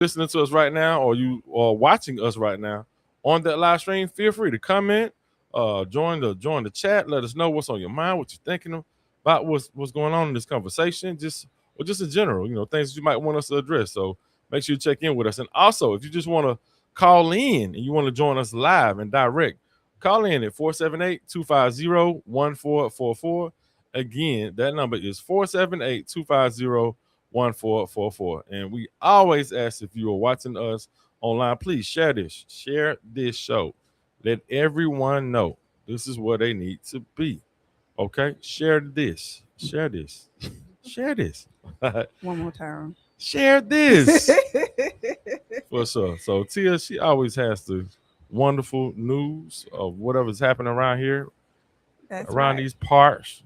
listening to us right now or you are watching us right now on that live stream, feel free to comment, join the chat, let us know what's on your mind, what you're thinking about, what's going on in this conversation, just in general, things you might want us to address. So make sure you check in with us. And also, if you just want to call in and you want to join us live and direct, call in at 478-250-1444. Again, that number is 478-250-1444. And we always ask, if you are watching us online, please share this show. Let everyone know this is where they need to be. Okay? Share this. Share this. One more time. Share this. For sure. So Tia, she always has the wonderful news of whatever's happening around here, That's around right. these parts.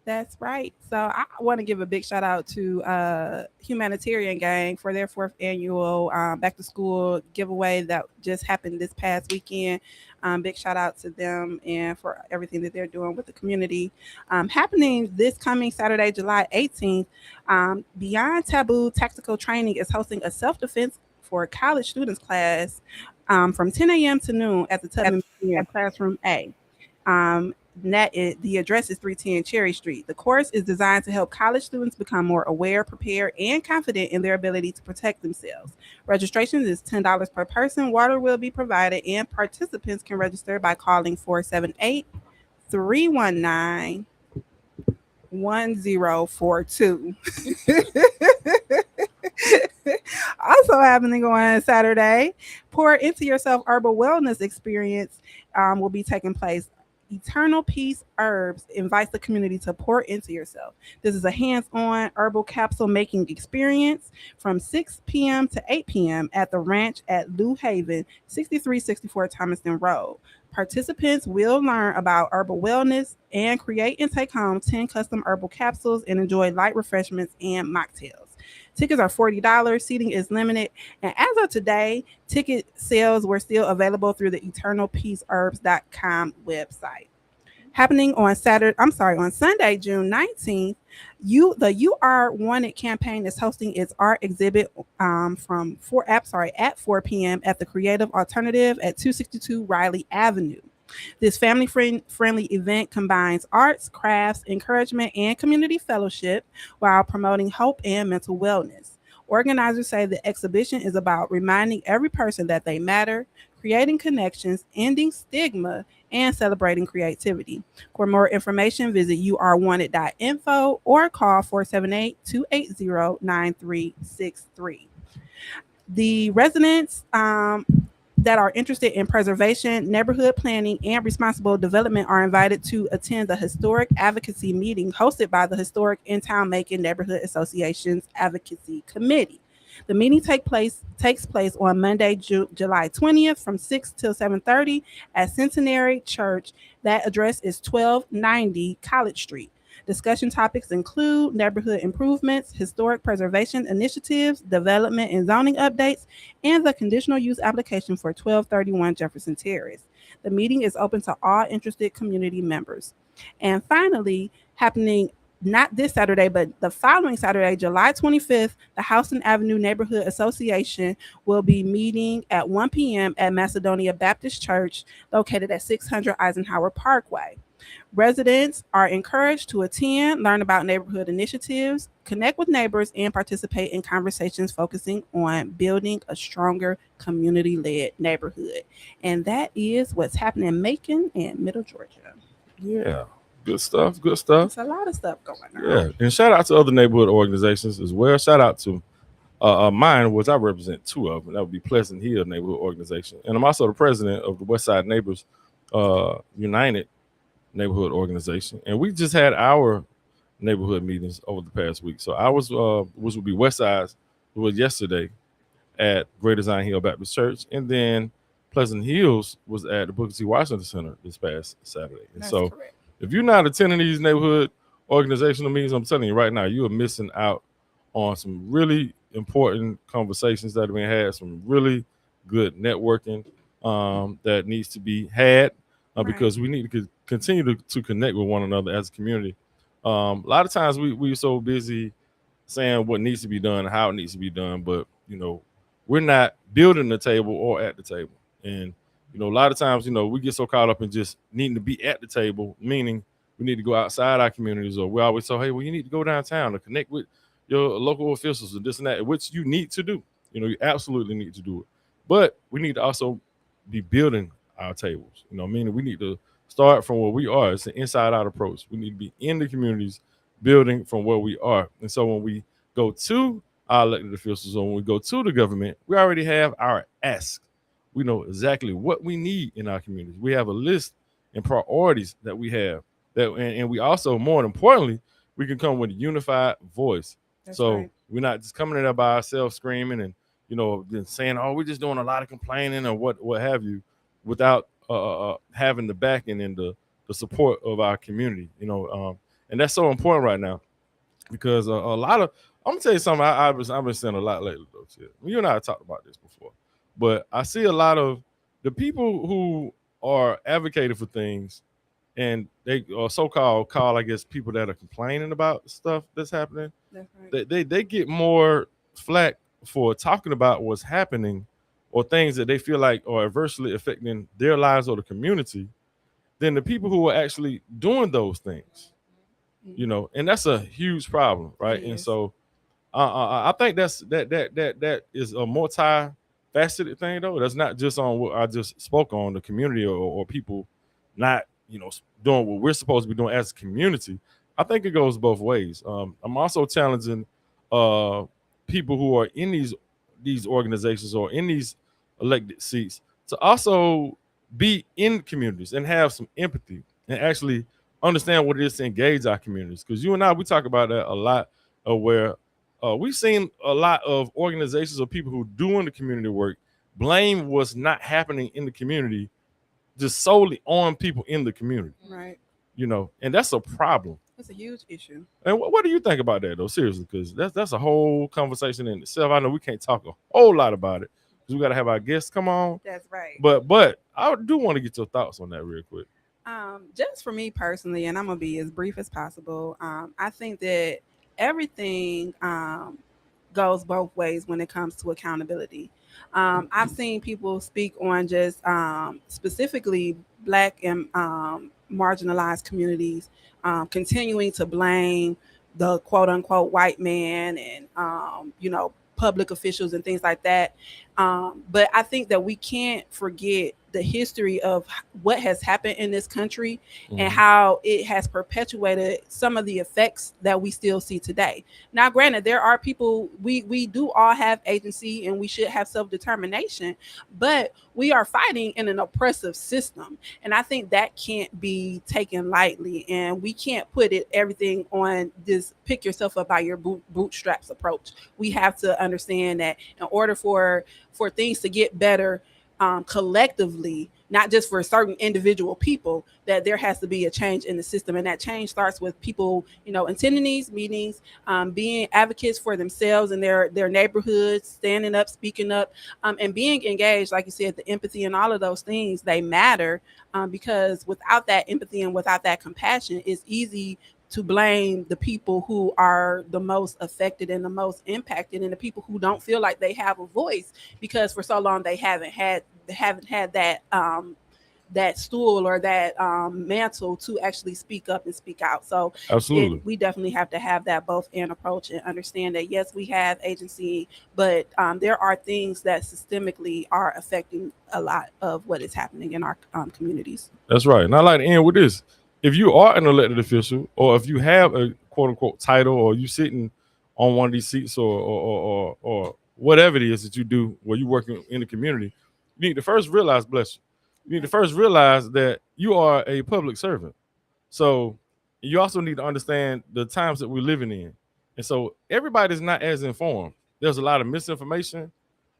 That's right. So I want to give a big shout out to Humanitarian Gang for their fourth annual back to school giveaway that just happened this past weekend. Big shout out to them and for everything that they're doing with the community. Happening this coming Saturday, July 18th, Beyond Taboo Tactical Training is hosting a self defense for college students class from 10 a.m. to noon at the Tubman Museum, Classroom A. Um, the address is 310 Cherry Street. The course is designed to help college students become more aware, prepared, and confident in their ability to protect themselves. Registration is $10 per person. Water will be provided, and participants can register by calling 478-319-1042. Also happening on Saturday, Pour Into Yourself Herbal Wellness Experience will be taking place. Eternal Peace Herbs invites the community to pour into yourself. This is a hands-on herbal capsule making experience from 6 p.m. to 8 p.m. at the ranch at Lou Haven, 6364 Thomaston Road. Participants will learn about herbal wellness and create and take home 10 custom herbal capsules and enjoy light refreshments and mocktails. Tickets are $40. Seating is limited. And as of today, ticket sales were still available through the eternalpeaceherbs.com website. Happening on Sunday, June 19th, the You Are Wanted campaign is hosting its art exhibit at 4 p.m. at the Creative Alternative at 262 Riley Avenue. This family-friendly event combines arts, crafts, encouragement, and community fellowship while promoting hope and mental wellness. Organizers say the exhibition is about reminding every person that they matter, creating connections, ending stigma, and celebrating creativity. For more information, visit youarewanted.info or call 478-280-9363. The residents that are interested in preservation, neighborhood planning, and responsible development are invited to attend the Historic Advocacy Meeting hosted by the Historic in Town Macon Neighborhood Association's Advocacy Committee. The meeting takes place on Monday, July 20th from 6 till 7:30 at Centenary Church. That address is 1290 College Street. Discussion topics include neighborhood improvements, historic preservation initiatives, development and zoning updates, and the conditional use application for 1231 Jefferson Terrace. The meeting is open to all interested community members. And finally, happening not this Saturday, but the following Saturday, July 25th, the Houston Avenue Neighborhood Association will be meeting at 1 p.m. at Macedonia Baptist Church, located at 600 Eisenhower Parkway. Residents are encouraged to attend, learn about neighborhood initiatives, connect with neighbors, and participate in conversations focusing on building a stronger community led neighborhood. And that is what's happening in Macon and Middle Georgia. Yeah. Good stuff. Good stuff. It's a lot of stuff going Yeah. on. And shout out to other neighborhood organizations as well. Shout out to mine, which I represent two of them. That would be Pleasant Hill Neighborhood Organization. And I'm also the president of the West Side Neighbors United Neighborhood Organization. And we just had our neighborhood meetings over the past week. So ours, which would be West Side's, was yesterday at Great Design Hill Baptist Church. And then Pleasant Hills was at the Booker T. Washington Center this past Saturday. And That's so correct. if you're not attending these neighborhood organizational meetings, I'm telling you right now, you are missing out on some really important conversations that have been had, some really good networking that needs to be had because we need to continue to connect with one another as a community. A lot of times we're so busy saying what needs to be done, how it needs to be done, but we're not building the table or at the table. And a lot of times, we get so caught up in just needing to be at the table, meaning we need to go outside our communities, or we always say, hey, well, you need to go downtown to connect with your local officials and this and that, which you need to do. You absolutely need to do it. But we need to also be building our tables, meaning we need to start from where we are. It's an inside out approach. We need to be in the communities building from where we are. And so when we go to our elected officials, or when we go to the government, we already have our ask. We know exactly what we need in our communities. We have a list and priorities that we have. And we also, more importantly, we can come with a unified voice. That's So right. we're not just coming in there by ourselves screaming and then saying, "Oh, we're just doing a lot of complaining," or what have you, without having the backing and the support of our community. And that's so important right now because a lot of I'm gonna tell you something. I've been saying a lot lately, though. Too. You and I have talked about this before, but I see a lot of the people who are advocating for things, and they are so-called I guess people that are complaining about stuff that's happening. That's right. They get more flack for talking about what's happening or things that they feel like are adversely affecting their lives or the community than the people who are actually doing those things. And that's a huge problem, right? It And is. so I think that is a multi-faceted thing, though. That's not just on what I just spoke on, the community or people not doing what we're supposed to be doing as a community. I think it goes both ways. I'm also challenging uh, people who are in these organizations or in these elected seats to also be in communities and have some empathy and actually understand what it is to engage our communities. Because you and I, we talk about that a lot, where we've seen a lot of organizations or people who doing the community work blame what's not happening in the community just solely on people in the community. Right. And that's a problem. That's a huge issue. And what do you think about that, though? Seriously, because that's a whole conversation in itself. I know we can't talk a whole lot about it because we got to have our guests come on. That's right. But I do want to get your thoughts on that real quick. Just for me personally, and I'm gonna be as brief as possible. I think that everything goes both ways when it comes to accountability. I've seen people speak on just specifically Black and marginalized communities, continuing to blame the quote unquote white man and public officials and things like that. But I think that we can't forget the history of what has happened in this country and Mhm. how it has perpetuated some of the effects that we still see today. Now, granted, there are people, we do all have agency and we should have self-determination, but we are fighting in an oppressive system. And I think that can't be taken lightly. And we can't put everything on this pick yourself up by your bootstraps approach. We have to understand that in order for things to get better collectively, not just for certain individual people, that there has to be a change in the system. And that change starts with people, attending these meetings, being advocates for themselves and their neighborhoods, standing up, speaking up, and being engaged. Like you said, the empathy and all of those things, they matter, because without that empathy and without that compassion, it's easy to blame the people who are the most affected and the most impacted, and the people who don't feel like they have a voice because for so long they haven't had that stool or that mantle to actually speak up and speak out. So Absolutely. we definitely have to have that both and approach and understand that yes, we have agency, but there are things that systemically are affecting a lot of what is happening in our communities. That's right. And I like to end with this. If you are an elected official, or if you have a quote unquote title, or you sitting on one of these seats, or whatever it is that you do where you working in the community, you need to first realize, bless you. You need to first realize that you are a public servant. So you also need to understand the times that we're living in. And so everybody's not as informed. There's a lot of misinformation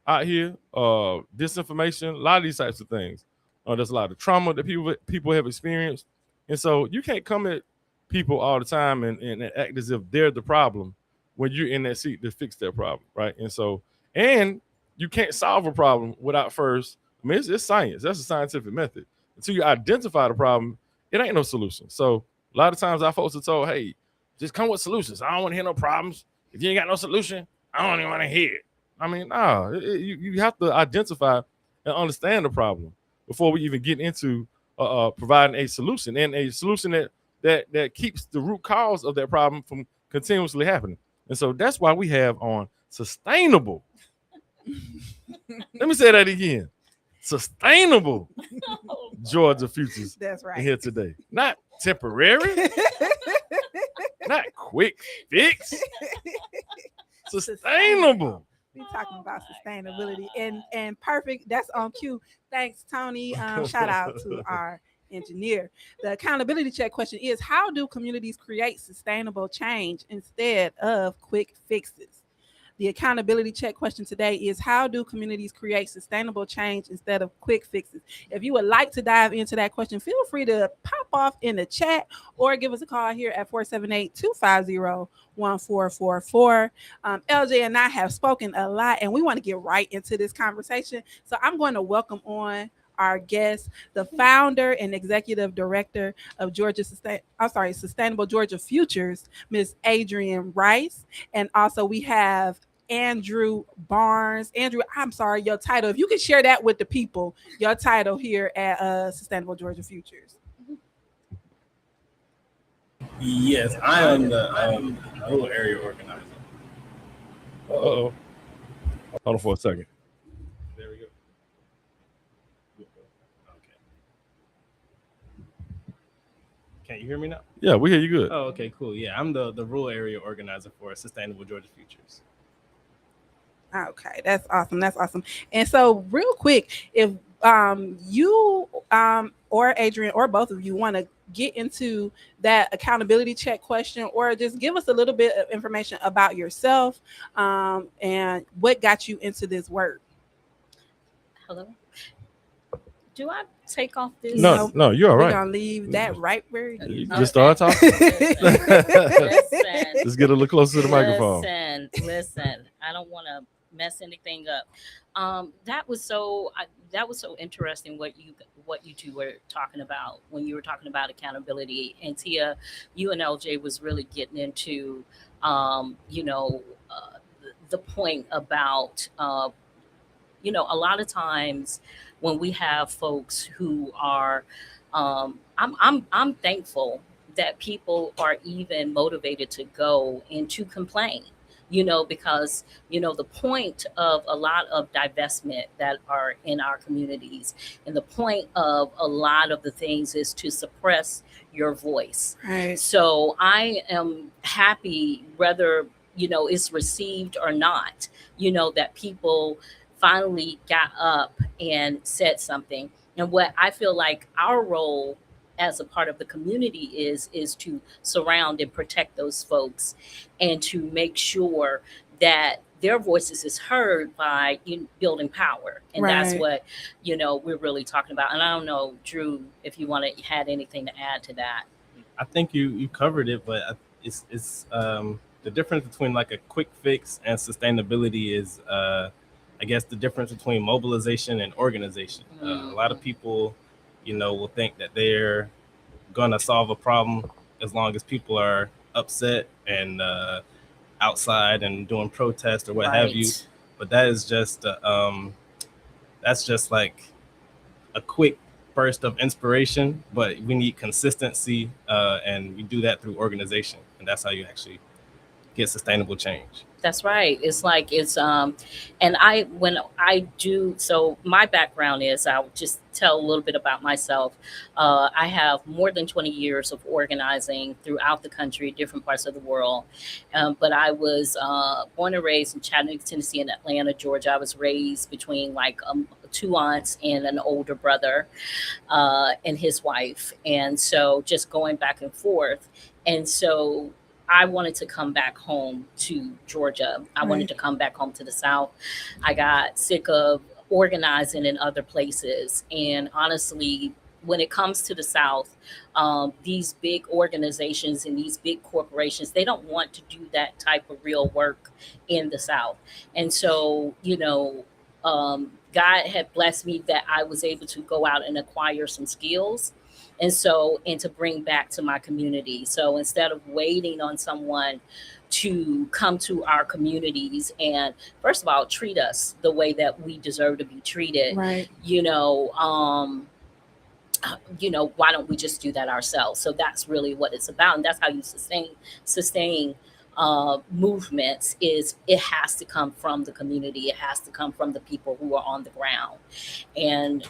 out here, disinformation, a lot of these types of things. There's a lot of trauma that people have experienced, and so you can't come at people all the time and act as if they're the problem when you're in that seat to fix their problem, right? And so, and you can't solve a problem without first. I mean, it's science. That's a scientific method. Until you identify the problem, it ain't no solution. So a lot of times our folks are told, "Hey, just come with solutions. I don't want to hear no problems. If you ain't got no solution, I don't even want to hear it." I mean, nah, you have to identify and understand the problem before we even get into providing a solution, and a solution that keeps the root cause of that problem from continuously happening. And so that's why we have on sustainable. Let me say that again. Sustainable Georgia futures That's in right. here today. Not temporary, not quick fix. Sustainable. We talking about sustainability and perfect. That's on cue. Thanks, Tony. Shout out to our engineer. The accountability check question is: how do communities create sustainable change instead of quick fixes? The accountability check question today is: how do communities create sustainable change instead of quick fixes? If you would like to dive into that question, feel free to pop off in the chat or give us a call here at 478-250-1444. LJ and I have spoken a lot, and we want to get right into this conversation. So I'm going to welcome on our guest, the founder and executive director of Sustainable Georgia Futures, Ms. Adrienne Rice. And also we have Andrew Barnes. Andrew, I'm sorry, your title. If you could share that with the people, your title here at Sustainable Georgia Futures. Yes, I am the rural area organizer. Uh-oh. Hold on for a second. There we go. Okay. Can you hear me now? Yeah, we hear you good. Oh, okay, cool. Yeah, I'm the rural area organizer for Sustainable Georgia Futures. Okay, that's awesome. That's awesome. And so, real quick, if you or Adrienne or both of you want to get into that accountability check question, or just give us a little bit of information about yourself and what got you into this work. Hello. Do I take off this? No, you're all We're right. gonna leave that right where it You is. just start talking. Listen, Just get a little closer to the microphone. Listen. I don't want to mess anything up. That was so interesting what you two were talking about when you were talking about accountability. And Tia, you and LJ was really getting into, you know, the point about, a lot of times when we have folks who are, I'm thankful that people are even motivated to go and to complain, because, the point of a lot of divestment that are in our communities and the point of a lot of the things is to suppress your voice. Right. So I am happy whether, it's received or not, that people finally got up and said something. And what I feel like our role as a part of the community is to surround and protect those folks and to make sure that their voices is heard by building power. And that's Right. what, we're really talking about. And I don't know, Drew, if you want to had anything to add to that. I think you covered it, but it's the difference between like a quick fix and sustainability is I guess the difference between mobilization and organization. A lot of people, will think that they're gonna solve a problem as long as people are upset and outside and doing protests or what have you. But that is just that's just like a quick burst of inspiration. But we need consistency, and you do that through organization, and that's how you actually get sustainable change. That's right. It's like and when I do, so my background is, I'll just tell a little bit about myself. I have more than 20 years of organizing throughout the country, different parts of the world. But I was born and raised in Chattanooga, Tennessee, and Atlanta, Georgia. I was raised between like two aunts and an older brother and his wife. And so just going back and forth. And so I wanted to come back home to Georgia. I wanted to come back home to the South. I got sick of organizing in other places. And honestly, when it comes to the South, these big organizations and these big corporations, they don't want to do that type of real work in the South. And so, God had blessed me that I was able to go out and acquire some skills and to bring back to my community. So instead of waiting on someone to come to our communities and first of all treat us the way that we deserve to be treated. Right. You know, why don't we just do that ourselves? So that's really what it's about, and that's how you sustain movements. Is it has to come from the community. It has to come from the people who are on the ground. And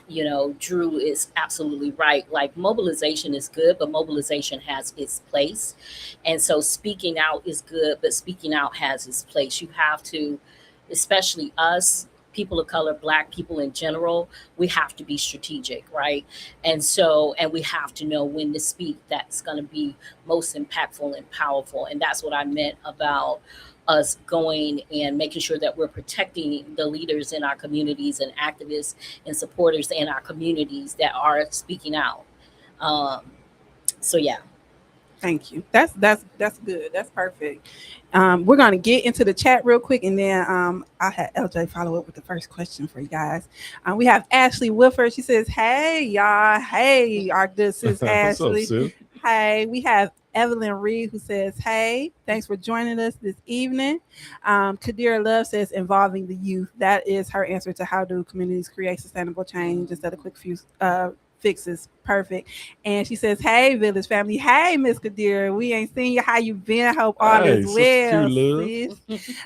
Drew is absolutely right. Like, mobilization is good, but mobilization has its place. And so speaking out is good, but speaking out has its place. You have to, especially us people of color, Black people in general, we have to be strategic, right? And we have to know when to speak that's going to be most impactful and powerful. And that's what I meant about us going and making sure that we're protecting the leaders in our communities and activists and supporters in our communities that are speaking out. So yeah. Thank you. That's good. That's perfect. We're gonna get into the chat real quick, and then I'll have LJ follow up with the first question for you guys. We have Ashley Wilford. She says, "Hey y'all, hey, our good sis What's up, Ashley. sis? Hey." We have Evelyn Reed who says, "Hey, thanks for joining us this evening." Kadira Love says, "Involving the youth." That is her answer to how do communities create sustainable change instead of quick few fixes. Perfect. And she says, "Hey, Village family. Hey, Miss Kadira. We ain't seen you. How you been? Hope all Hey, is Sister well, Q, love. sis."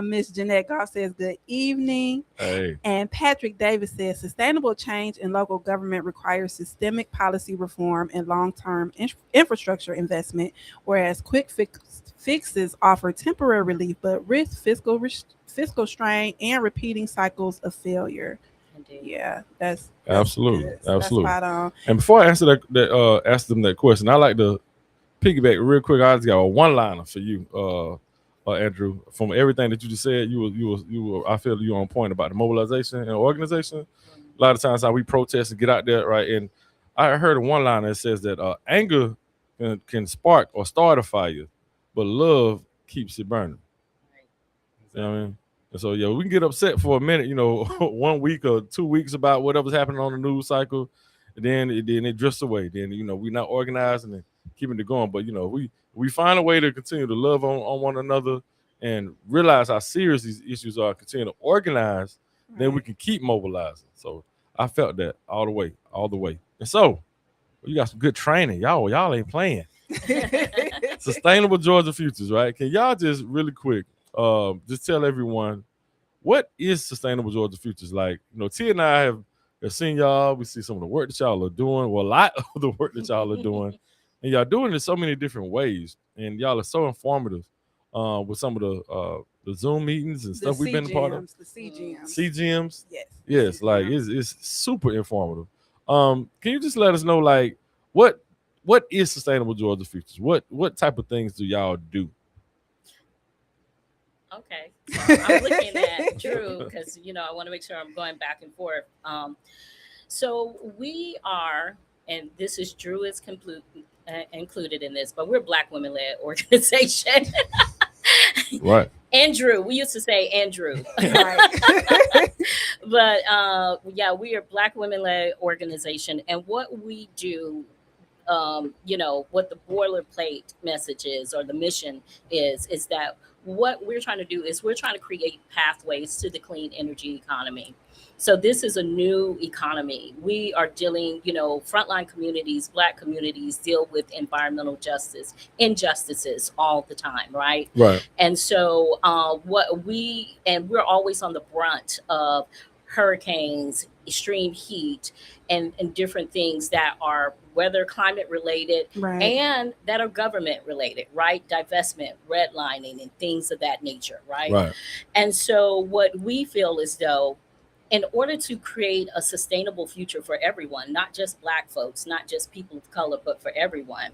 Miss Jeanette Goff says, "Good evening." Hey, And Patrick Davis says, "Sustainable change in local government requires systemic policy reform and long-term infrastructure investment, whereas quick fixes offer temporary relief but risk fiscal strain and repeating cycles of failure." Indeed. Yeah, that's absolutely, good. absolutely. That's spot on. And before I answer ask them that question, I like to piggyback real quick. I just got a one-liner for you, Andrew. From everything that you just said, you were. I feel you on point about the mobilization and organization. A lot of times, how we protest and get out there, right? And I heard a one-liner that says that anger can spark or start a fire, but love keeps it burning. You know what I mean? And so, yeah, we can get upset for a minute, 1 week or 2 weeks about whatever's happening on the news cycle, and then it drifts away. Then, we're not organizing and keeping it going. But, we find a way to continue to love on one another and realize how serious these issues are, continue to organize, then we can keep mobilizing. So I felt that all the way. And so you got some good training. Y'all ain't playing. Sustainable Georgia Futures, right? Can y'all just really quick just tell everyone what is Sustainable Georgia Futures? Like, T and I have seen y'all. We see some of the work that y'all are doing. Well, a lot of the work that y'all are doing, and y'all doing it in so many different ways. And y'all are so informative with some of the Zoom meetings and stuff we've been a part of. The CGMs. CGMs. Yes. Like it's super informative. Can you just let us know, like, what is Sustainable Georgia Futures? What type of things do y'all do? Okay, so I'm looking at Drew because I want to make sure I'm going back and forth. So we are, and this is Drew is included in this, but we're Black women-led organization. Right. Andrew, we used to say Andrew. But yeah, we are Black women-led organization, and what we do. What the boilerplate message is or the mission is that what we're trying to do is we're trying to create pathways to the clean energy economy. So this is a new economy. We are dealing, frontline communities, Black communities deal with environmental injustices all the time, right? Right. And so we're always on the brunt of hurricanes, extreme heat, and different things that are weather climate related, Right. and that are government related, right? Divestment, redlining, and things of that nature, right? Right. And so what we feel is though, in order to create a sustainable future for everyone, not just Black folks, not just people of color, but for everyone,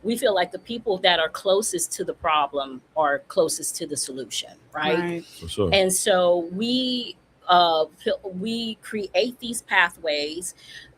we feel like the people that are closest to the problem are closest to the solution, right? For sure. And so we create these pathways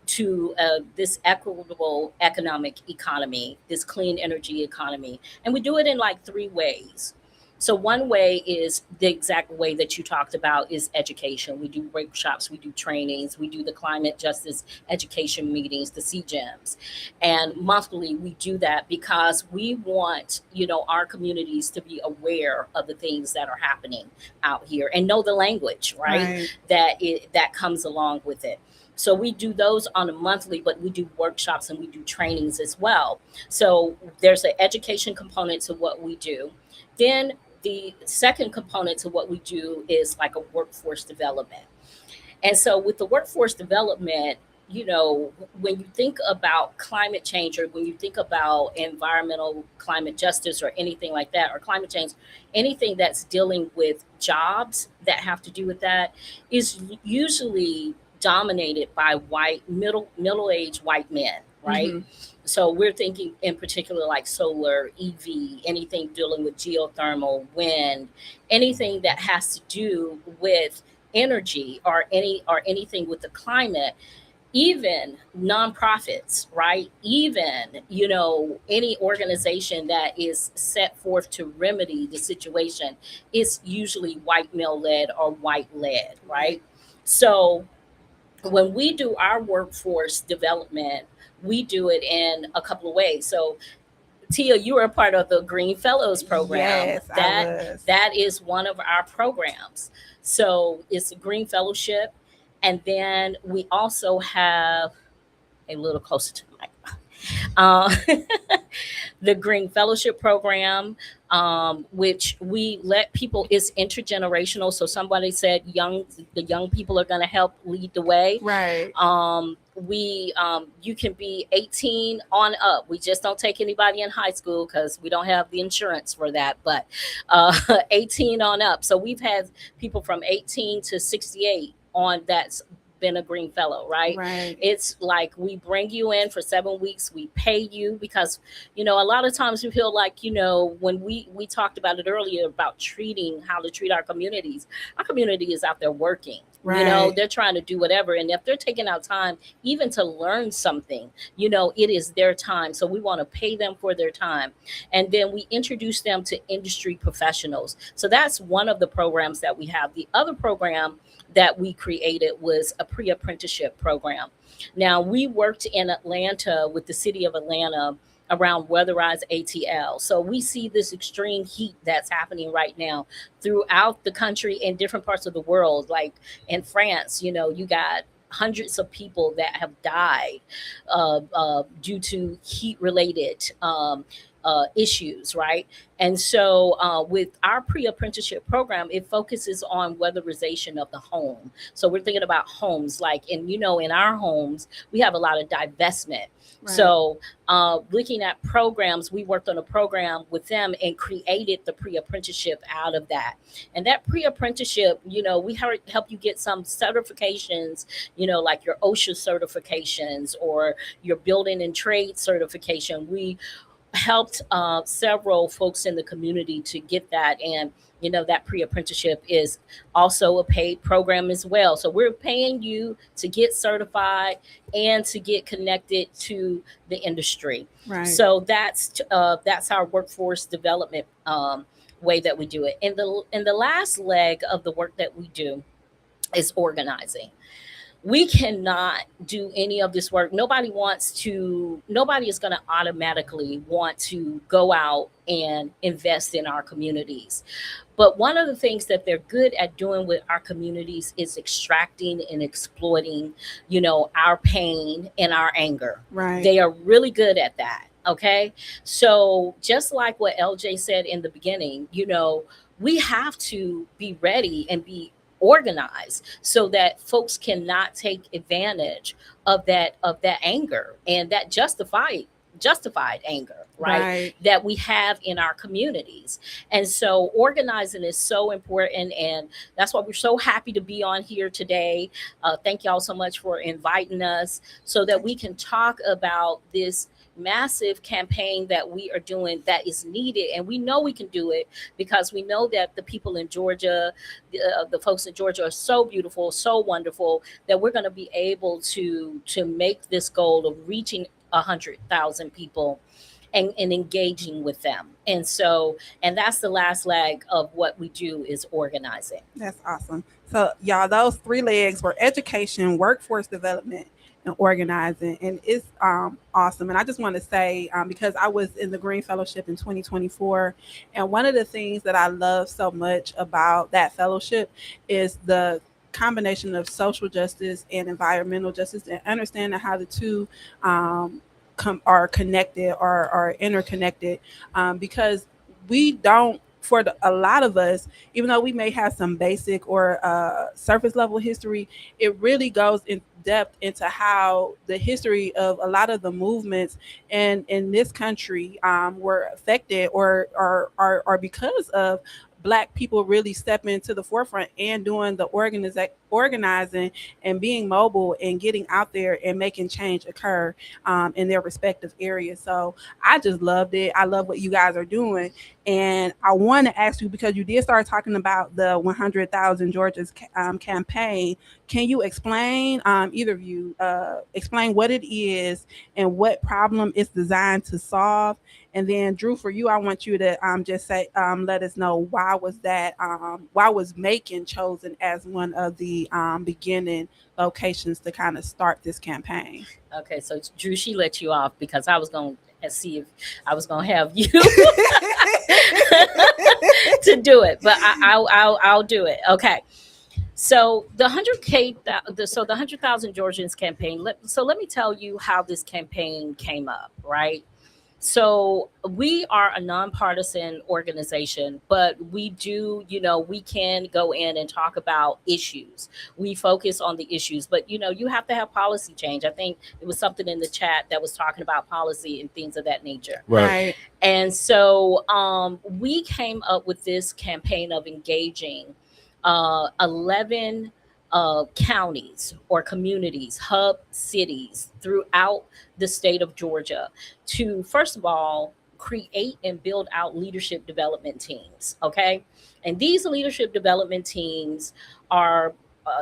to this equitable economic economy, this clean energy economy. And we do it in like 3 ways. So one way is the exact way that you talked about is education. We do workshops, we do trainings, we do the climate justice education meetings, the CGEMs. And monthly we do that because we want, our communities to be aware of the things that are happening out here and know the language, right? Right. That comes along with it. So we do those on a monthly, but we do workshops and we do trainings as well. So there's an education component to what we do. Then the second component to what we do is like a workforce development. And so with the workforce development, when you think about climate change or when you think about environmental climate justice or anything like that, or climate change, anything that's dealing with jobs that have to do with that is usually dominated by white, middle-aged white men, right? Hmm. So we're thinking in particular like solar, EV, anything dealing with geothermal, wind, anything that has to do with energy or anything with the climate, even nonprofits, right? Even, any organization that is set forth to remedy the situation is usually white male led or white led, right? So when we do our workforce development, we do it in a couple of ways. So Tia, you are a part of the Green Fellows program. Yes, I That was. that is one of our programs. So it's a Green Fellowship, and then we also have a little closer to the mic. Uh, the Green Fellowship program, which we let people is intergenerational. So somebody said the young people are going to help lead the way. Right. We You can be 18 on up. We just don't take anybody in high school because we don't have the insurance for that, but 18 on up. So we've had people from 18 to 68 on that's been a green fellow, right? Right. It's like we bring you in for 7 weeks, we pay you because a lot of times we feel like when we talked about it earlier about treating how to treat our communities. Our community is out there working. Right. They're trying to do whatever, and if they're taking out time even to learn something, it is their time, so we want to pay them for their time. And then we introduce them to industry professionals. So that's one of the programs that we have. The other program that we created was a pre-apprenticeship program. Now, we worked in Atlanta with the city of Atlanta around weatherized ATL. So we see this extreme heat that's happening right now throughout the country and different parts of the world. Like in France, you got hundreds of people that have died due to heat related issues, right? And so with our pre-apprenticeship program, it focuses on weatherization of the home. So we're thinking about homes like, and in our homes, we have a lot of divestment. Right. So looking at programs, we worked on a program with them and created the pre-apprenticeship out of that. And that pre-apprenticeship, we help you get some certifications, like your OSHA certifications or your building and trade certification. We helped several folks in the community to get that. And that pre-apprenticeship is also a paid program as well. So we're paying you to get certified and to get connected to the industry. Right. So that's our workforce development way that we do it. And the last leg of the work that we do is organizing. We cannot do any of this work. Nobody is going to automatically want to go out and invest in our communities. But one of the things that they're good at doing with our communities is extracting and exploiting, our pain and our anger. Right. They are really good at that. Okay. So just like what LJ said in the beginning, we have to be ready and be organized so that folks cannot take advantage of that anger and that justified anger, right? That we have in our communities. And so organizing is so important, and that's why we're so happy to be on here today. Thank y'all so much for inviting us so that we can talk about this massive campaign that we are doing that is needed, and we know we can do it because we know that the people in Georgia, the folks in Georgia are so beautiful, so wonderful, that we're going to be able to make this goal of reaching 100,000 people and engaging with them. And so, and that's the last leg of what we do is organizing. That's awesome. So, y'all, those three legs were education, workforce development, and organizing, and it's awesome. And I just want to say, because I was in the Green Fellowship in 2024, and one of the things that I love so much about that fellowship is the combination of social justice and environmental justice, and understanding how the two are connected or are interconnected, because we don't, for a lot of us, even though we may have some basic or surface level history, it really goes in depth into how the history of a lot of the movements in this country were affected or because of Black people really stepping to the forefront and doing the organizing and being mobile and getting out there and making change occur in their respective areas. So I just loved it. I love what you guys are doing. And I want to ask you, because you did start talking about the 100,000 Georgia's campaign. Can you explain, either of you, explain what it is and what problem it's designed to solve? And then, Drew, for you, I want you to just say, let us know why was Macon chosen as one of the beginning locations to kind of start this campaign? Okay, so Drew, she let you off because I was going to see if I was going to have you to do it, but I'll do it. Okay. So the 100,000 Georgians campaign. So let me tell you how this campaign came up, right? So we are a nonpartisan organization, but we do, we can go in and talk about issues. We focus on the issues, but you have to have policy change. I think it was something in the chat that was talking about policy and things of that nature. Right. And so we came up with this campaign of engaging 11 counties or communities, hub cities throughout the state of Georgia to, first of all, create and build out leadership development teams. Okay. And these leadership development teams are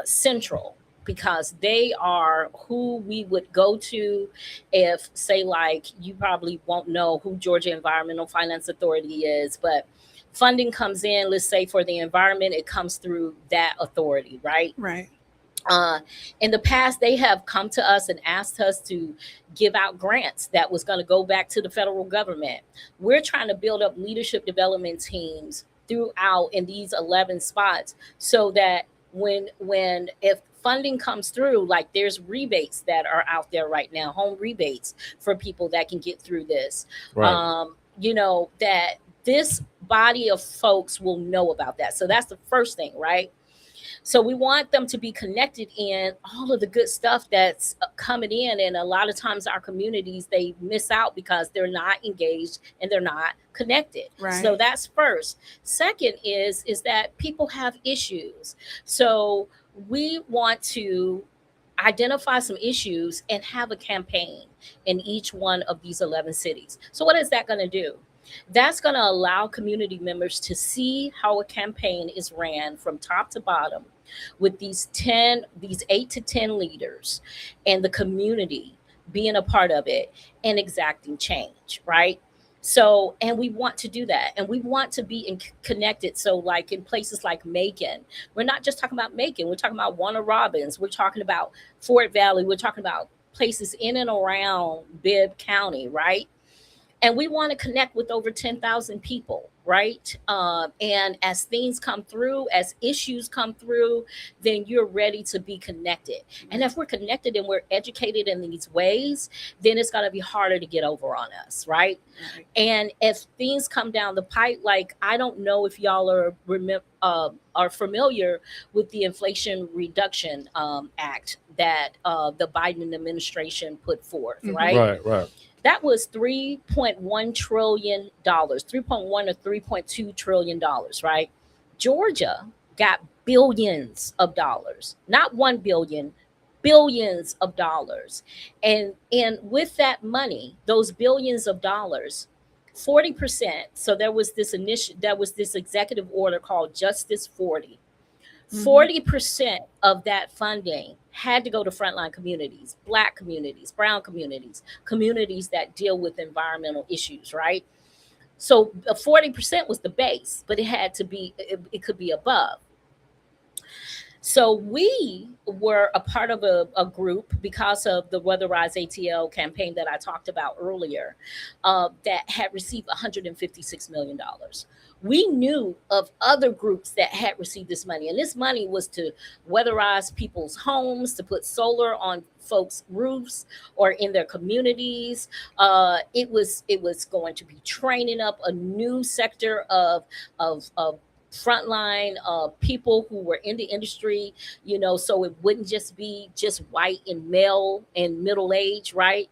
central because they are who we would go to if, say, like, you probably won't know who Georgia Environmental Finance Authority is, but funding comes in, let's say for the environment, it comes through that authority, right? Right. In the past, they have come to us and asked us to give out grants that was going to go back to the federal government. We're trying to build up leadership development teams throughout in these 11 spots so that if funding comes through, like there's rebates that are out there right now, home rebates for people that can get through this, Right. that this body of folks will know about that. So that's the first thing, right? So we want them to be connected in all of the good stuff that's coming in. And a lot of times our communities, they miss out because they're not engaged and they're not connected. Right. So that's first. Second is that people have issues. So we want to identify some issues and have a campaign in each one of these 11 cities. So what is that going to do? That's going to allow community members to see how a campaign is ran from top to bottom with these 8 to 10 leaders and the community being a part of it and exacting change, right? So, and we want to do that, and we want to be connected. So, like in places like Macon, we're not just talking about Macon, we're talking about Warner Robins, we're talking about Fort Valley, we're talking about places in and around Bibb County, right? And we want to connect with over 10,000 people, right? And as things come through, as issues come through, then you're ready to be connected. And if we're connected and we're educated in these ways, then it's going to be harder to get over on us, right? And if things come down the pipe, like, I don't know if y'all are familiar with the Inflation Reduction Act that the Biden administration put forth, right? Right. That was $3.1 trillion, 3.1 or $3.2 trillion, right? Georgia got billions of dollars, not 1 billion, billions of dollars. And with that money, those billions of dollars, 40%. So there was this executive order called Justice 40. 40% of that funding had to go to frontline communities, Black communities, brown communities, communities that deal with environmental issues, right? So 40% was the base, but it had to be, it could be above. So we were a part of a group because of the Weatherize ATL campaign that I talked about earlier, that had received $156 million. We knew of other groups that had received this money, and this money was to weatherize people's homes, to put solar on folks' roofs or in their communities. It was going to be training up a new sector of frontline people who were in the industry, so it wouldn't just be just white and male and middle age, right?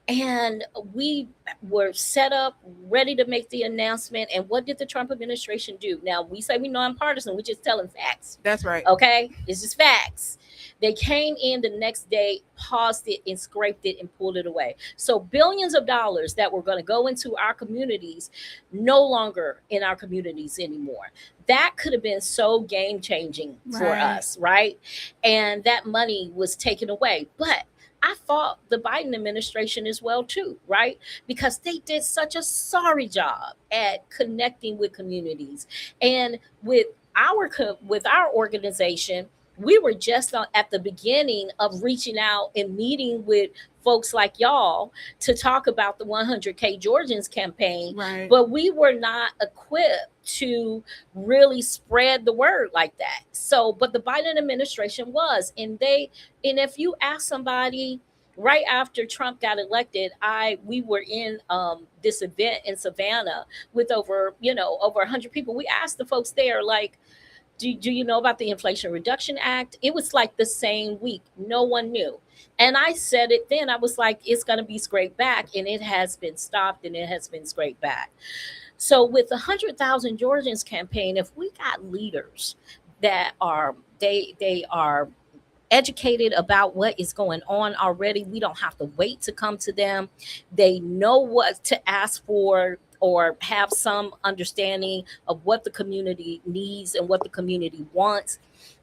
And we were set up, ready to make the announcement. And what did the Trump administration do? Now, we say we're nonpartisan, we're just telling facts. That's right. Okay? It's just facts. They came in the next day, paused it, and scraped it and pulled it away. So billions of dollars that were going to go into our communities, no longer in our communities anymore. That could have been so game changing for us, right? And that money was taken away. But I fought the Biden administration as well too, right? Because they did such a sorry job at connecting with communities. And with our organization, we were just at the beginning of reaching out and meeting with folks like y'all to talk about the 100K Georgians campaign, Right. but we were not equipped to really spread the word like that. So, but the Biden administration was, and if you ask somebody right after Trump got elected, we were in this event in Savannah with over 100 people. We asked the folks there, like, do you know about the Inflation Reduction Act? It was like the same week. No one knew. And I said it then. I was like, it's going to be scraped back. And it has been stopped and it has been scraped back. So with the 100,000 Georgians campaign, if we got leaders that are, they are educated about what is going on already, we don't have to wait to come to them. They know what to ask for, or have some understanding of what the community needs and what the community wants.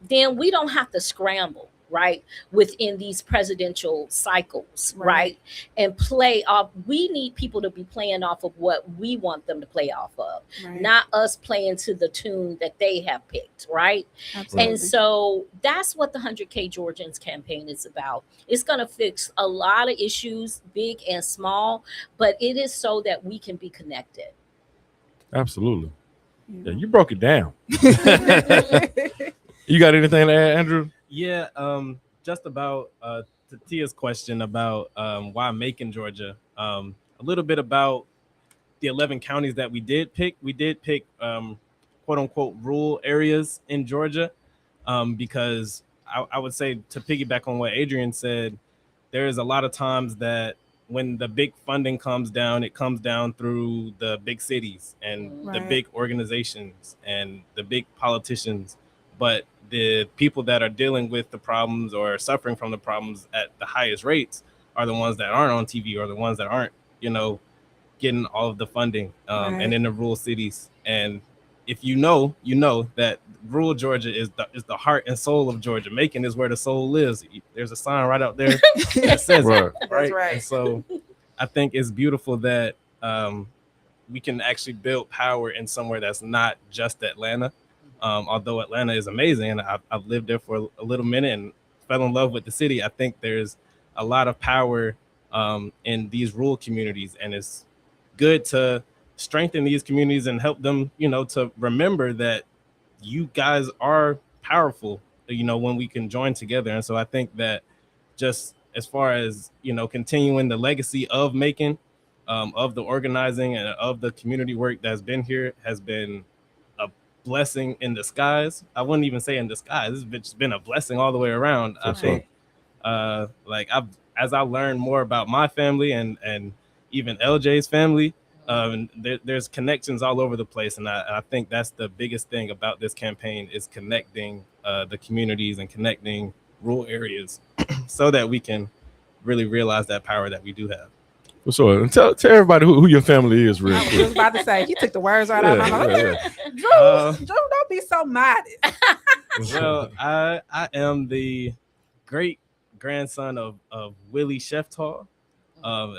Then we don't have to scramble, right, within these presidential cycles, right? And play off. We need people to be playing off of what we want them to play off of, not us playing to the tune that they have picked, right? Absolutely. And so that's what the 100K Georgians campaign is about. It's going to fix a lot of issues, big and small, but it is so that we can be connected. Absolutely. Yeah, you broke it down. You got anything to add, Andrew? Yeah, just about to Tia's question about why Macon, Georgia. A little bit about the 11 counties that we did pick. We did pick quote unquote rural areas in Georgia because I would say, to piggyback on what Adrian said, there is a lot of times that when the big funding comes down, it comes down through the big cities and the big organizations and the big politicians. But the people that are dealing with the problems or suffering from the problems at the highest rates are the ones that aren't on TV, or the ones that aren't, getting all of the funding and in the rural cities. And if you know that rural Georgia is the heart and soul of Georgia. Macon is where the soul lives. There's a sign right out there that says it, right? And so I think it's beautiful that we can actually build power in somewhere that's not just Atlanta. Although Atlanta is amazing, and I've lived there for a little minute and fell in love with the city, I think there's a lot of power in these rural communities, and it's good to strengthen these communities and help them, to remember that you guys are powerful, when we can join together. And so I think that just as far as, continuing the legacy of Macon, of the organizing and of the community work that's been here, has been blessing in disguise. I wouldn't even say in disguise. It's been a blessing all the way around. I think as I learned more about my family and even LJ's family, there's connections all over the place. And I think that's the biggest thing about this campaign, is connecting the communities and connecting rural areas so that we can really realize that power that we do have. For sure. And tell everybody who your family is real I was quick. just about to say, he took the words right out of my mouth. Yeah. Drew, don't be so modest. Well, I am the great grandson of Willie Sheftall,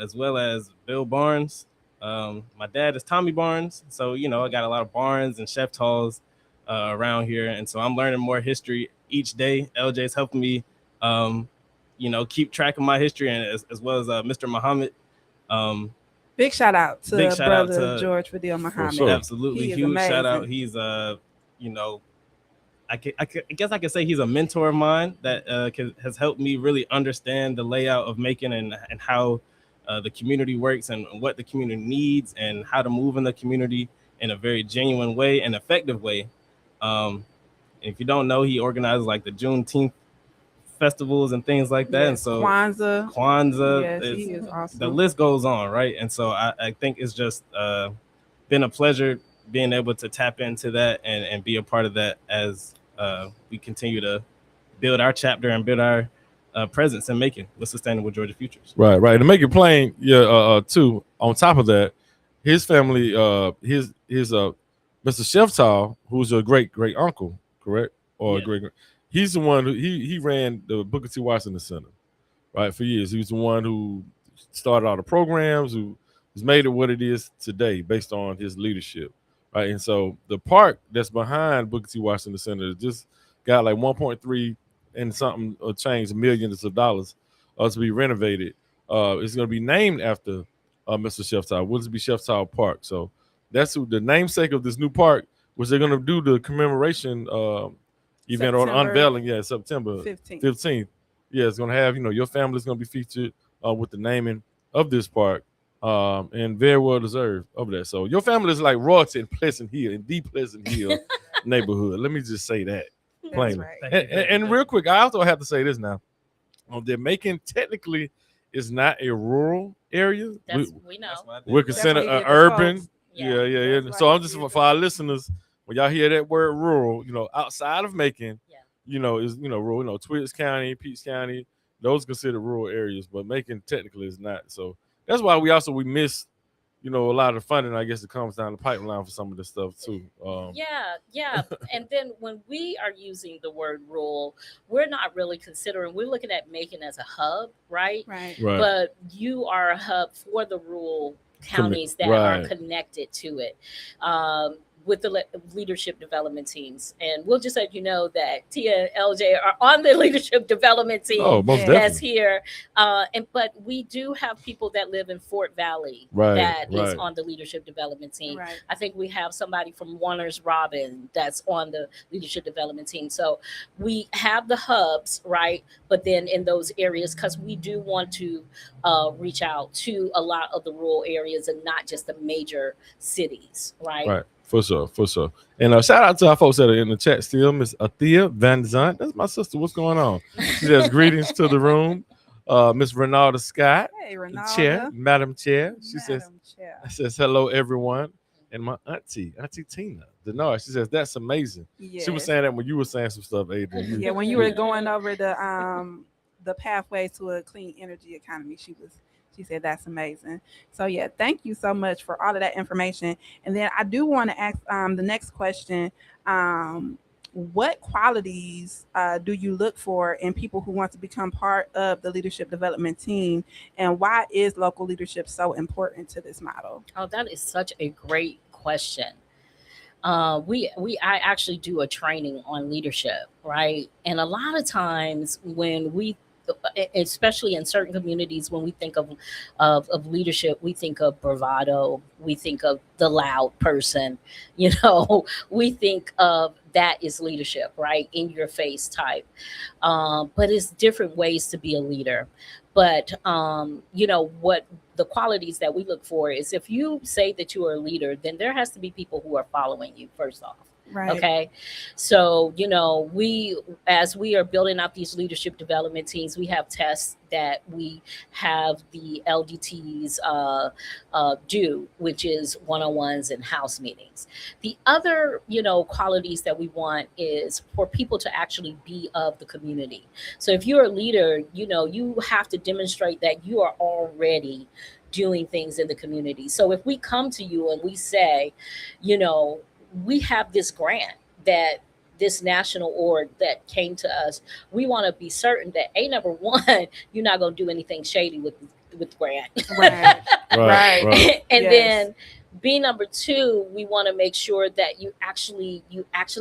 as well as Bill Barnes. My dad is Tommy Barnes, so I got a lot of Barnes and Sheftalls around here, and so I'm learning more history each day. LJ's helping me, keep track of my history, and as well as Mr. Muhammad. Um, Big shout out to Big shout out brother to- George Fadil Muhammad. sure. Absolutely He is huge shout out. amazing. He's I guess I could say he's a mentor of mine that has helped me really understand the layout of Macon and how the community works and what the community needs and how to move in the community in a very genuine way and effective way. And if you don't know, he organizes like the Juneteenth festivals and things like that. And Yes, so Kwanzaa. Yes, is- he is awesome. the list goes on, right? And so I think it's just been a pleasure being able to tap into that and be a part of that as we continue to build our chapter and build our presence in Macon with Sustainable Georgia Futures. Right. To make it plain, too, on top of that, his family, his Mr. Sheftall, who's a great uncle, correct? Or Yeah. great, he's the one who he ran the Booker T. Washington Center, right, for years. He was the one who started all the programs, who has made it what it is today based on his leadership, right? And so the park that's behind Booker T. Washington Center just got like 1.3 and something change millions of dollars to be renovated. It's going to be named after Mr. Sheftall, Woodsby Sheftall Park. So that's the namesake of this new park, which they're going to do the commemoration event on September unveiling. Yeah, September 15th. Yeah, it's going to have, your family's going to be featured with the naming of this park, and very well deserved of that. So your family is like royalty in Pleasant Hill, in the Pleasant Hill neighborhood. Let me just say that That's plainly. right. Thank you. And real quick, I also have to say this now. That Macon technically is not a rural area. We know. That's why I did We're that. considered That's why you get the urban. folks. Yeah. That's So why I'm you just get for our listeners, when y'all hear that word rural, outside of Macon, Yeah. is rural. Twiggs County, Peach County, those considered rural areas, but Macon technically is not. So that's why we miss, a lot of funding. I guess it comes down the pipeline for some of this stuff too. Yeah. And then when we are using the word rural, we're not really considering, we're looking at Macon as a hub, right? Right. Right. But you are a hub for the rural counties that are right. connected to it. With the leadership development teams. And we'll just let you know that Tia and LJ are on the leadership development team Oh, most Yeah. that's definitely. here. But we do have people that live in Fort Valley Right, that is right. on the leadership development team. Right. I think we have somebody from Warner's Robin that's on the leadership development team. So we have the hubs, right? But then in those areas, because we do want to reach out to a lot of the rural areas and not just the major cities, right? Right. For sure. And shout out to our folks that are in the chat still. Miss Athea Van Zant. That's my sister. What's going on? She says greetings to the room. Miss Renalda Scott, Hey, the Ronaldo. chair, Madam Chair. She Madam Chair. says hello everyone. And my auntie Tina Denard. She says that's amazing. She was Yes. saying that when you were saying some stuff, Adrian. Yeah, when you were going over the pathways to a clean energy economy, she said that's amazing. So yeah, thank you so much for all of that information. And then I do want to ask the next question. What qualities do you look for in people who want to become part of the leadership development team, and why is local leadership so important to this model? Oh, that is such a great question. I actually do a training on leadership, right? And a lot of times when we, especially in certain communities, when we think of leadership, we think of bravado, we think of the loud person, we think of that is leadership, right? In your face type. But it's different ways to be a leader. But what the qualities that we look for is, if you say that you are a leader, then there has to be people who are following you first off. Right. Okay. So, as we are building up these leadership development teams, we have tests that we have the LDTs do, which is one-on-ones and house meetings. The other, qualities that we want is for people to actually be of the community. So if you're a leader, you have to demonstrate that you are already doing things in the community. So if we come to you and we say, you know, we have this grant that this national org that came to us, we want to be certain that number one, you're not going to do anything shady with the grant. Right. Right. And Yes. then B, number two, we want to make sure that you actually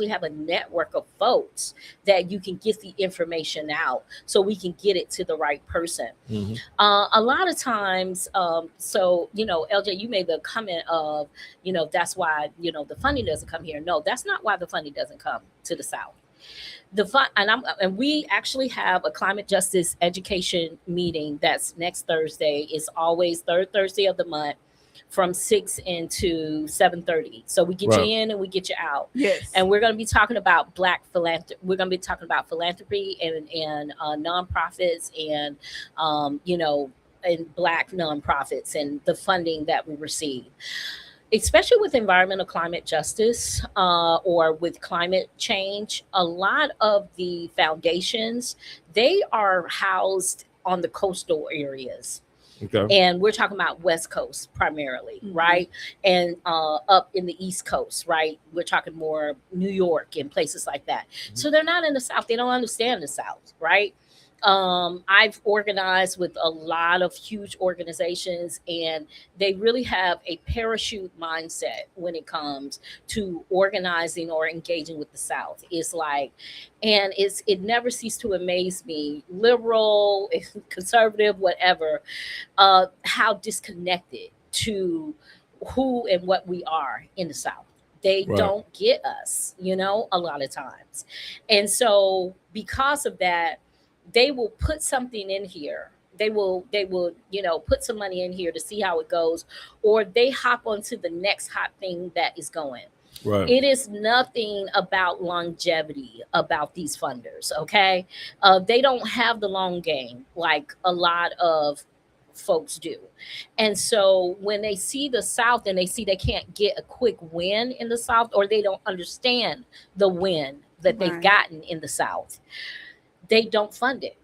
have a network of folks that you can get the information out so we can get it to the right person. Mhm. A lot of times, so, you know, LJ, you made the comment of, you know, that's why, you know, the funding doesn't come here. No, that's not why the funding doesn't come to the South. The fun, and we actually have a climate justice education meeting that's next Thursday. It's always third Thursday of the month from 6 into 7:30. So we get Right. you in and we get you out. Yes. And we're going to be talking about Black philanthropy. We're going to be talking about philanthropy and nonprofits and you know, and Black nonprofits and the funding that we receive, especially with environmental climate justice or with climate change. A lot of the foundations, they are housed on the coastal areas. Okay. And we're talking about West Coast primarily, Mhm. right? And up in the East Coast, right? We're talking more New York and places like that. Mhm. So they're not in the South. They don't understand the South, right? I've organized with a lot of huge organizations, and they really have a parachute mindset when it comes to organizing or engaging with the South. It's like, and it never ceased to amaze me, liberal, conservative, whatever, how disconnected to who and what we are in the South. They Right. don't get us, you know, a lot of times. And so because of that, they will put something in here. They will, you know, put some money in here to see how it goes, or they hop onto the next hot thing that is going. Right. It is nothing about longevity about these funders, okay? They don't have the long game like a lot of folks do. And so when they see the South and they see they can't get a quick win in the South, or they don't understand the win that they've Right. gotten in the South, they don't fund it,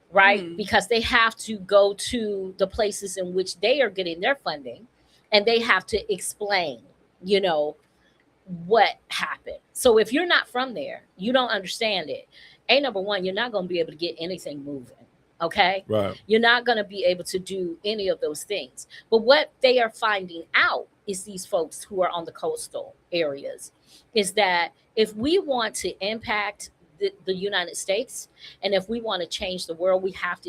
right? Mm. Because they have to go to the places in which they are getting their funding, and they have to explain, you know, what happened. So if you're not from there, you don't understand it. Number one, you're not going to be able to get anything moving. Okay. Right. You're not going to be able to do any of those things. But what they are finding out is these folks who are on the coastal areas is that if we want to impact the United States, and if we want to change the world, we have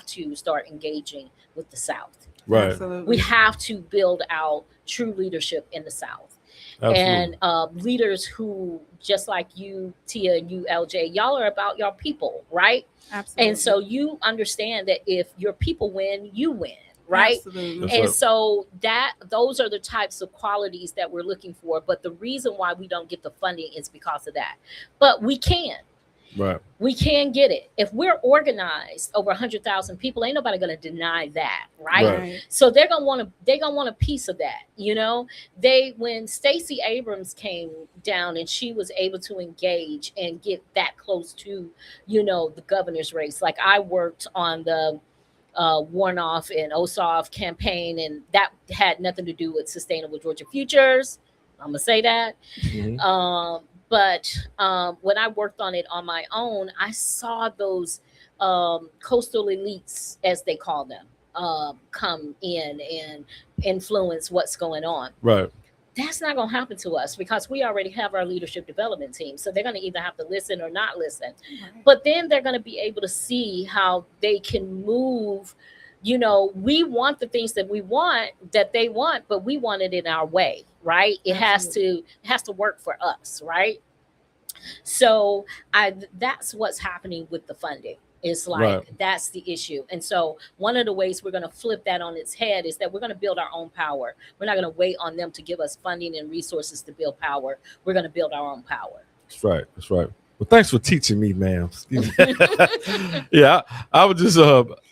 to start engaging with the South. Right. Absolutely. We have to build out true leadership in the South. Absolutely. And leaders who, just like you, Tia, and you, LJ, y'all are about your people, right? Absolutely. And so you understand that if your people win, you win, right? Absolutely. That's And right. so those are the types of qualities that we're looking for. But the reason why we don't get the funding is because of that. But we can. Right. We can get it. If we're organized over 100,000 people, ain't nobody going to deny that, right? Right. So they're gonna want a piece of that, you know. When Stacey Abrams came down and she was able to engage and get that close to, you know, the governor's race. Like I worked on the Warnoff and Ossoff campaign, and that had nothing to do with Sustainable Georgia Futures. I'm gonna say that. Mhm. But when I worked on it on my own, I saw those coastal elites, as they call them, come in and influence what's going on. Right. That's not going to happen to us because we already have our leadership development team. So they're going to either have to listen or not listen. Right. But then they're going to be able to see how they can move. You know, we want the things that they want, but we want it in our way, right? It has to work for us, right? So that's what's happening with the funding. It's like Right. that's the issue. And so one of the ways we're going to flip that on its head is that we're going to build our own power. We're not going to wait on them to give us funding and resources to build power. We're going to build our own power. That's right. That's right. Well, thanks for teaching me, ma'am. Excuse me. Yeah, I was just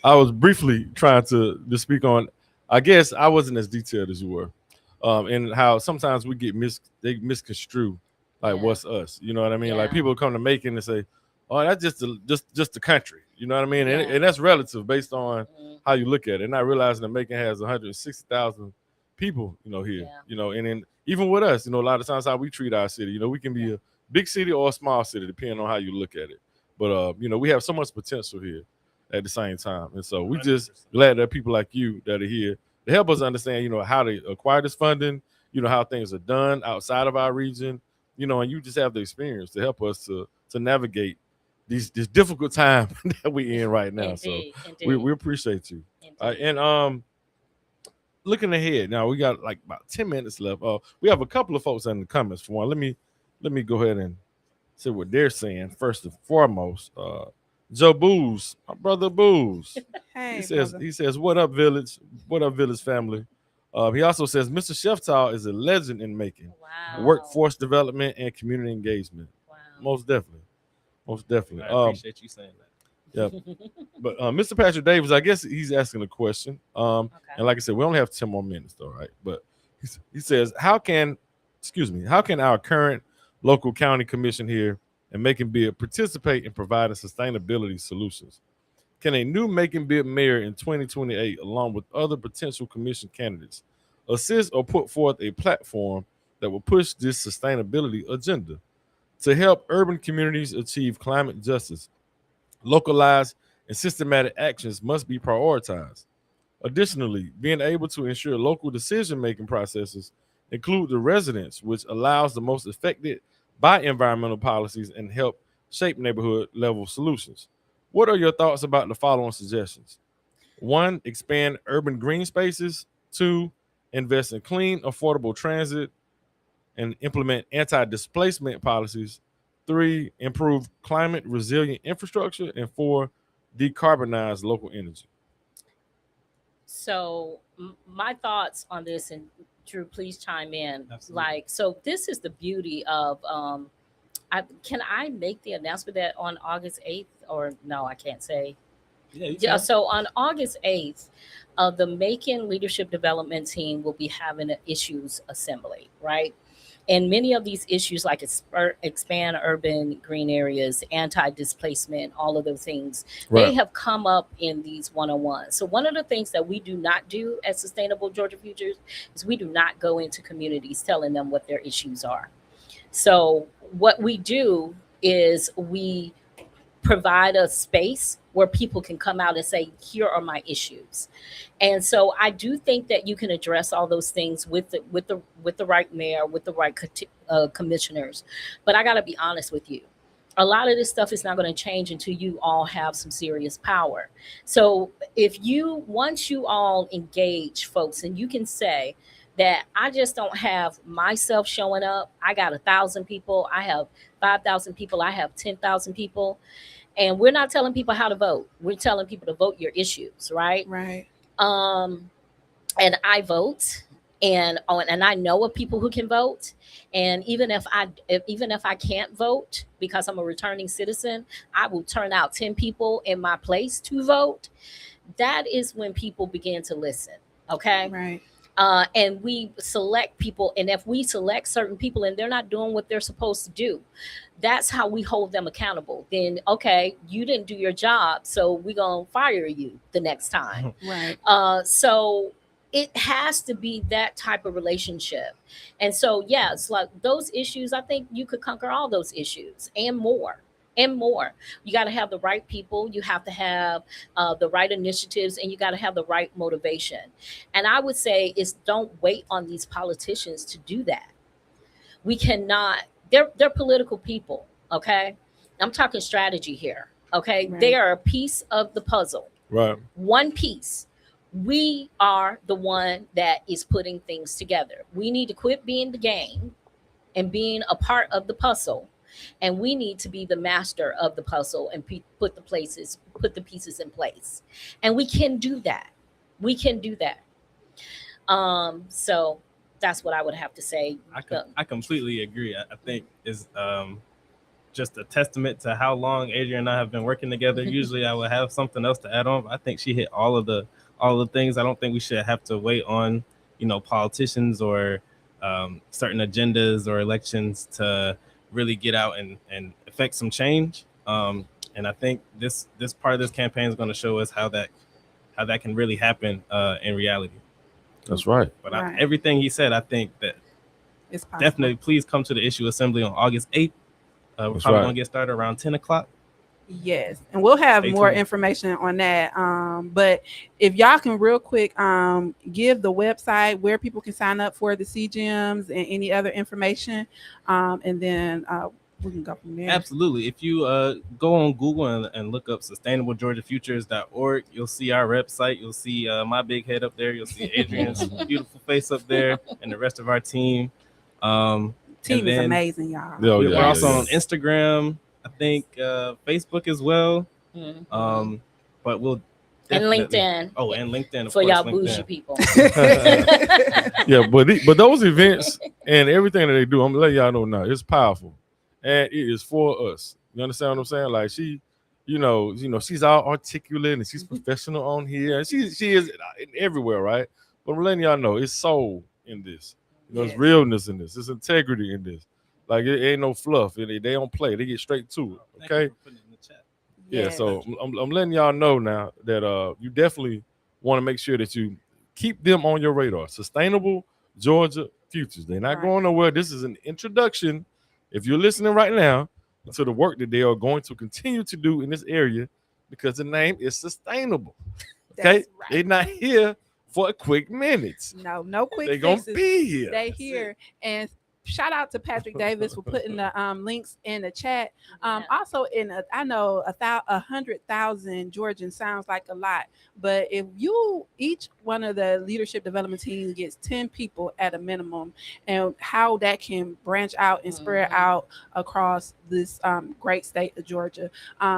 I was briefly trying to just speak on. I guess I wasn't as detailed as you were, and how sometimes we get they misconstrue like Yeah. what's us. You know what I mean? Like Yeah. people come to Macon and say, "Oh, that's just the country." You know what I mean? Yeah. And that's relative based on Mhm. how you look at it. And not realizing that Macon has 160,000 people, here, Yeah. and then even with us, a lot of times how we treat our city, we can be a big city or a small city, depending on how you look at it. But, we have so much potential here at the same time. And so we just 100%. glad that people like you that are here to help us understand, how to acquire this funding, how things are done outside of our region, and you just have the experience to help us to navigate this difficult time that we in right now. Indeed, So indeed, we appreciate you. indeed. And looking ahead now, we got like about 10 minutes left. We have a couple of folks in the comments. For one, let me go ahead and see what they're saying first and foremost. Joe Booz, my brother Booz. Hey, He says, brother. "What up, village? What up, village family?" He also says, "Mr. Sheftal is a legend in making Wow. workforce development and community engagement. Wow. Most definitely, most definitely." I appreciate you saying that. Yeah. But Mr. Patrick Davis, I guess he's asking a question. And Okay. like I said, we only have 10 more minutes, though, right? But he says, how can our current local county commission here and Macon Bid participate in providing sustainability solutions? Can a new Macon Bid mayor in 2028, along with other potential commission candidates, assist or put forth a platform that will push this sustainability agenda to help urban communities achieve climate justice? Localized and systematic actions must be prioritized. Additionally, being able to ensure local decision-making processes include the residents, which allows the most affected by environmental policies and help shape neighborhood level solutions. What are your thoughts about the following suggestions? One, expand urban green spaces. Two, invest in clean, affordable transit and implement anti-displacement policies. Three, improve climate resilient infrastructure. And four, decarbonize local energy. So my thoughts on this, and Drew, please chime in. Absolutely. So this is the beauty of. Can I make the announcement that on August 8th, or no, I can't say. Yeah, you Yeah, can. so on August 8th, the Macon Leadership Development Team will be having an issues assembly, right? And many of these issues, like expand urban green areas, anti displacement, all of those things, they Right. have come up in these 101s. So, one of the things that we do not do at Sustainable Georgia Futures is we do not go into communities telling them what their issues are. So, what we do is we provide a space where people can come out and say, here are my issues. And so I do think that you can address all those things with the right mayor, with the right commissioners. But I got to be honest with you, a lot of this stuff is not going to change until you all have some serious power. So if you once you all engage folks, and you can say that I just don't have myself showing up, I got 1,000 people, I have 5,000 people, I have 10,000 people, and we're not telling people how to vote, we're telling people to vote your issues, right? Right. um and I vote, and I know of people who can vote. And even if I can't vote because I'm a returning citizen, I will turn out 10 people in my place to vote. That is when people begin to listen. Okay. Right. And we select people, and if we select certain people and they're not doing what they're supposed to do, that's how we hold them accountable. Then, okay, you didn't do your job, so we're gonna fire you the next time. Right. So it has to be that type of relationship. And so, yeah, it's like those issues, I think you could conquer all those issues and more. And more. You got to have the right people. You have to have the right initiatives, and you got to have the right motivation. And I would say is don't wait on these politicians to do that. We cannot. They're political people. Okay, I'm talking strategy here. Okay, they Right. are a piece of the puzzle, Right. one piece. We are the one that is putting things together. We need to quit being the game and being a part of the puzzle, and we need to be the master of the puzzle and put the pieces in place. And we can do that. We can do that. So that's what I would have to say. I completely agree. I think is just a testament to how long Adrian and I have been working together. Usually I would have something else to add on, but I think she hit all the things. I don't think we should have to wait on, politicians or certain agendas or elections to really get out and affect some change. And I think this part of this campaign is going to show us how that how that can really happen in reality. That's right. But Right. everything he said, I think that It's possible. definitely please come to the issue assembly on August 8th. We're That's probably right. going to get started around 10 o'clock. Yes, and we'll have Stay more tuned. information on that. But if y'all can real quick give the website where people can sign up for the CGMs and any other information, and then we can go from there. Absolutely. If you go on Google and look up sustainablegeorgiafutures.org, you'll see our website. You'll see my big head up there. You'll see Adrian's beautiful face up there and the rest of our team. Team is amazing, y'all. We're also on Instagram, I think Facebook as well. Mhm. But we'll And definitely- LinkedIn. Oh, and LinkedIn of For course, y'all LinkedIn. bougie people. Yeah, but those events and everything that they do, I'm gonna let y'all know now, it's powerful, and it is for us. You understand what I'm saying? Like she, you know, she's all articulate and she's professional on here, and she is everywhere, right? But I'm letting y'all know it's soul in this. You know, Yes. it's realness in this. It's integrity in this. Like it ain't no fluff. They don't play. They get straight to it. Thank you Okay. for putting it in the chat. Yeah, Yes. so I'm letting y'all know now that you definitely want to make sure that you keep them on your radar. Sustainable Georgia Futures. They're not Right. going nowhere. This is an introduction, if you're listening right now, to the work that they are going to continue to do in this area because the name is sustainable. Okay, That's right. they're not here for a quick minutes. No quick They're gonna fixes. be here. They That's here it. and shout out to Patrick Davis for putting the links in the chat. Yeah. Also, I know 100,000 Georgians sounds like a lot, but if each one of the leadership development teams gets 10 people at a minimum, and how that can branch out and spread Mhm. out across this great state of Georgia.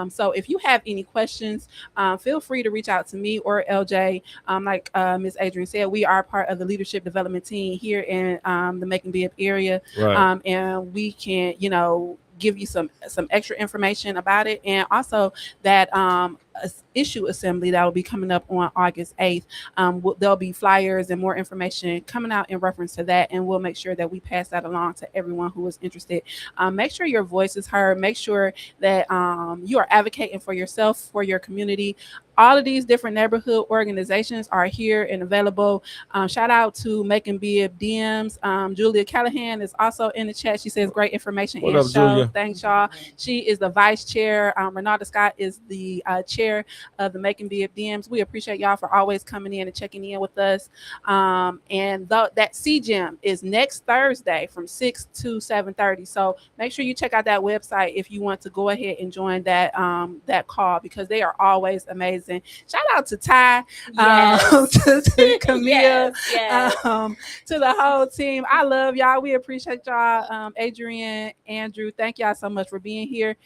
So if you have any questions, feel free to reach out to me or LJ. Like Ms. Adrian said, we are part of the leadership development team here in the Macon Bibb area. Right. And we can, give you some extra information about it, and also that issue assembly that will be coming up on August 8th. There'll be flyers and more information coming out in reference to that, and we'll make sure that we pass that along to everyone who is interested. Make sure your voice is heard. Make sure that you are advocating for yourself, for your community. All of these different neighborhood organizations are here and available. Shout out to Macon Bibb DMs. Julia Callahan is also in the chat. She says great information What and up, show. Julia? Thanks, y'all. She is the vice chair. Renata Scott is the chair of the Macon Bibb DMs. We appreciate y'all for always coming in and checking in with us. And that CGM is next Thursday from 6 to 7:30. So make sure you check out that website if you want to go ahead and join that call, because they are always amazing. Shout out to Ty, Yes. to Camille, Yes. to the whole team. I love y'all. We appreciate y'all. Adrian, Andrew, thank y'all so much for being here.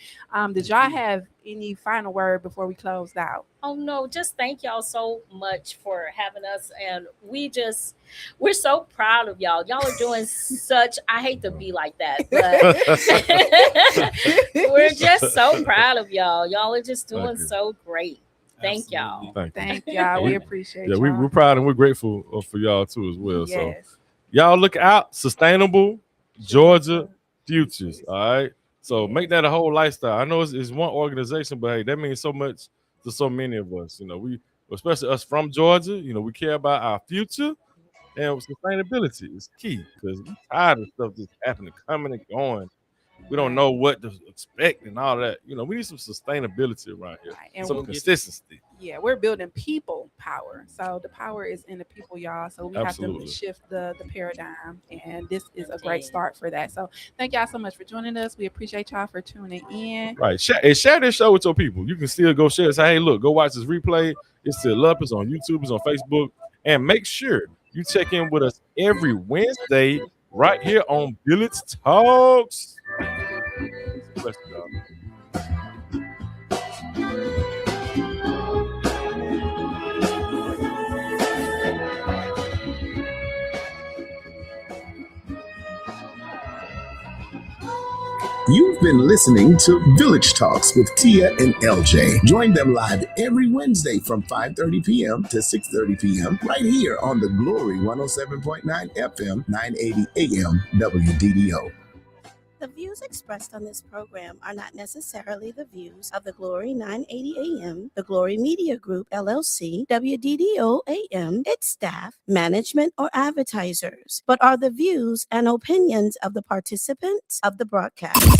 Did y'all have any final word before we closed out? Oh no, just thank y'all so much for having us, and we're so proud of y'all. Y'all are doing such, I hate to be like that, but we're just so proud of y'all. Y'all are just doing Thank you. so great. Thank y'all. Absolutely. Thank you. Thank y'all. We Yeah. appreciate Yeah, y'all. we're proud and we're grateful for y'all too as well. So Yes. y'all look out, Sustainable Georgia Futures. All right. So make that a whole lifestyle. I know it's one organization, but hey, that means so much to so many of us. We, especially us from Georgia, we care about our future, and sustainability is key because we're tired of stuff just happening, coming and going. We don't know what to expect and all that. We need some sustainability around here, Right. And some we'll consistency. Yeah, we're building people power. So the power is in the people, y'all. So we Absolutely. have to shift the paradigm. And this is a great start for that. So thank y'all so much for joining us. We appreciate y'all for tuning in. Right. Share this show with your people. You can still go share it. Say, hey, look, go watch this replay. It's still up. It's on YouTube. It's on Facebook. And make sure you check in with us every Wednesday right here on Village Talks. Bless you, y'all. You've been listening to Village Talks with Tia and LJ. Join them live every Wednesday from 5:30 p.m. to 6:30 p.m. right here on the Glory 107.9 FM, 980 AM WDDO. The views expressed on this program are not necessarily the views of the Glory 980 AM, the Glory Media Group, LLC, WDDO AM, its staff, management, or advertisers, but are the views and opinions of the participants of the broadcast.